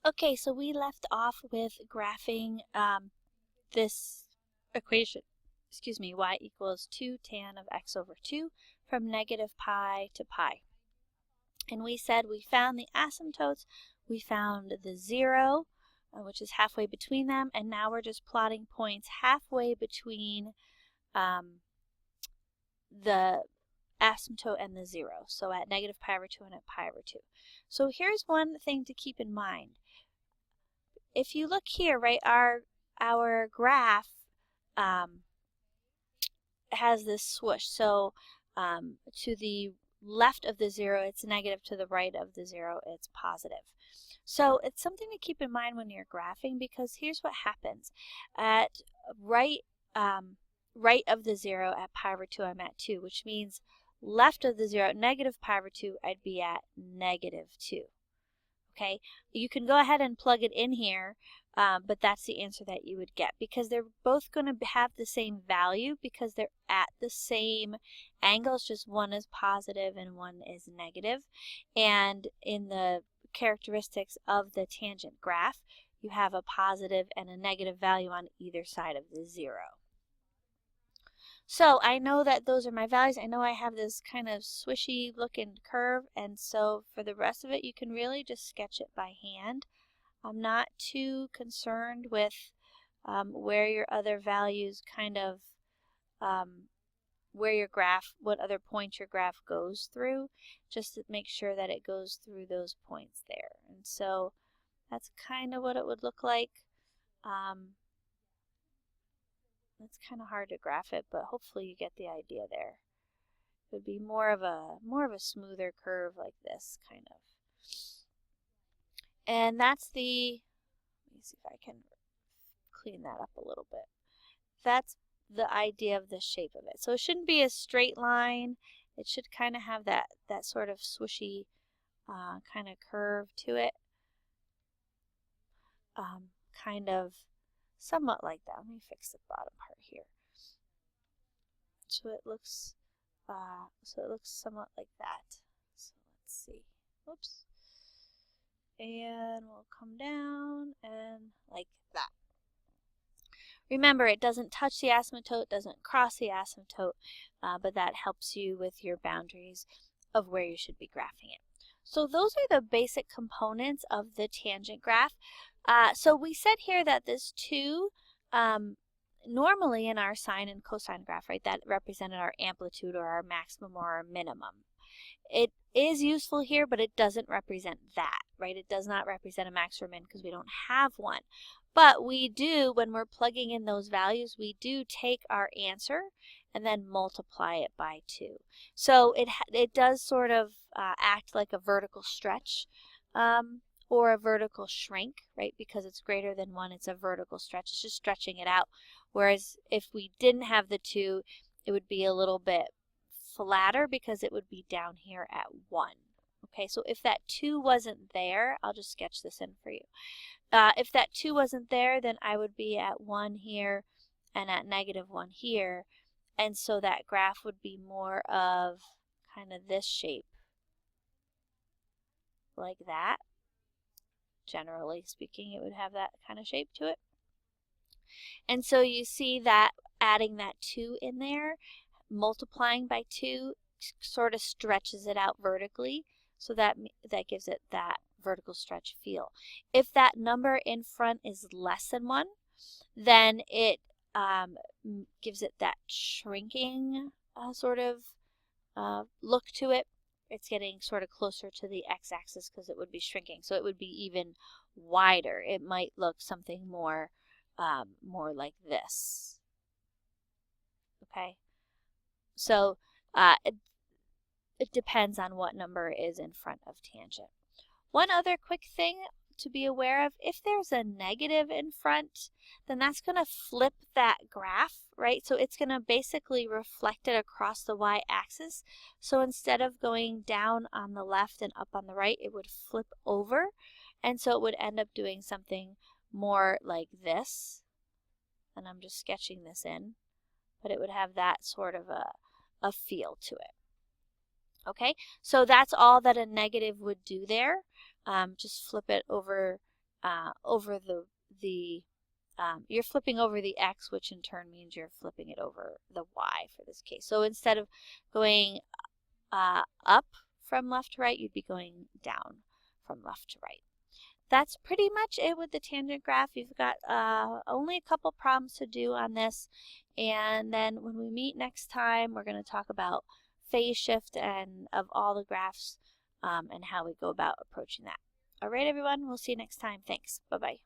Okay, so we left off with graphing this equation, y equals 2 tan of x over 2 from negative pi to pi. And we said we found the asymptotes, we found the 0, which is halfway between them, and now we're just plotting points halfway between the asymptote and the 0, so at negative pi over 2 and at pi over 2. So here's one thing to keep in mind. If you look here, right, our graph has this swoosh. So to the left of the 0, it's negative. To the right of the 0, it's positive. So it's something to keep in mind when you're graphing, because here's what happens. At right of the 0 at pi over 2, I'm at 2, which means left of the 0 at negative pi over 2, I'd be at negative 2. Okay, you can go ahead and plug it in here, but that's the answer that you would get, because they're both going to have the same value because they're at the same angles, just one is positive and one is negative. And in the characteristics of the tangent graph, you have a positive and a negative value on either side of the 0. So I know that those are my values. I know I have this kind of swishy looking curve, and so for the rest of it you can really just sketch it by hand. I'm not too concerned with where your other values kind of, where your graph, what other points your graph goes through, just to make sure that it goes through those points there. And so that's kind of what it would look like. It's kind of hard to graph it, but hopefully you get the idea there. It would be more of a smoother curve like this, kind of. And that's the, let me see if I can clean that up a little bit. That's the idea of the shape of it. So it shouldn't be a straight line. It should kind of have that sort of swooshy kind of curve to it. Kind of somewhat like that. Let me fix the bottom part here. So it looks somewhat like that. So let's see. Oops. And we'll come down and like that. Remember, it doesn't touch the asymptote, doesn't cross the asymptote, but that helps you with your boundaries of where you should be graphing it. So those are the basic components of the tangent graph. So we said here that this 2, normally in our sine and cosine graph, right, that represented our amplitude or our maximum or our minimum. It is useful here, but it doesn't represent that, right? It does not represent a max or min because we don't have one. But we do, when we're plugging in those values, we do take our answer and then multiply it by 2. So it does sort of act like a vertical stretch or a vertical shrink, right? Because it's greater than 1, it's a vertical stretch. It's just stretching it out. Whereas if we didn't have the 2, it would be a little bit flatter because it would be down here at 1. Okay, so if that 2 wasn't there, I'll just sketch this in for you. If that 2 wasn't there, then I would be at 1 here and at negative 1 here. And so that graph would be more of kind of this shape, like that. Generally speaking, it would have that kind of shape to it. And so you see that adding that 2 in there, multiplying by 2 sort of stretches it out vertically, so that gives it that vertical stretch feel. If that number in front is less than 1, then it gives it that shrinking sort of look to it. It's getting sort of closer to the x-axis because it would be shrinking, so it would be even wider. It might look something more more like this. Okay, so it depends on what number is in front of tangent. One other quick thing to be aware of, if there's a negative in front, then that's going to flip that graph, right? So it's going to basically reflect it across the y-axis. So instead of going down on the left and up on the right, it would flip over. And so it would end up doing something more like this. And I'm just sketching this in. But it would have that sort of a feel to it. Okay, so that's all that a negative would do there. Just flip it over over you're flipping over the X, which in turn means you're flipping it over the Y for this case. So instead of going up from left to right, you'd be going down from left to right. That's pretty much it with the tangent graph. You've got only a couple problems to do on this, and then when we meet next time, we're going to talk about phase shift and of all the graphs and how we go about approaching that. All right, everyone, we'll see you next time. Thanks. Bye-bye.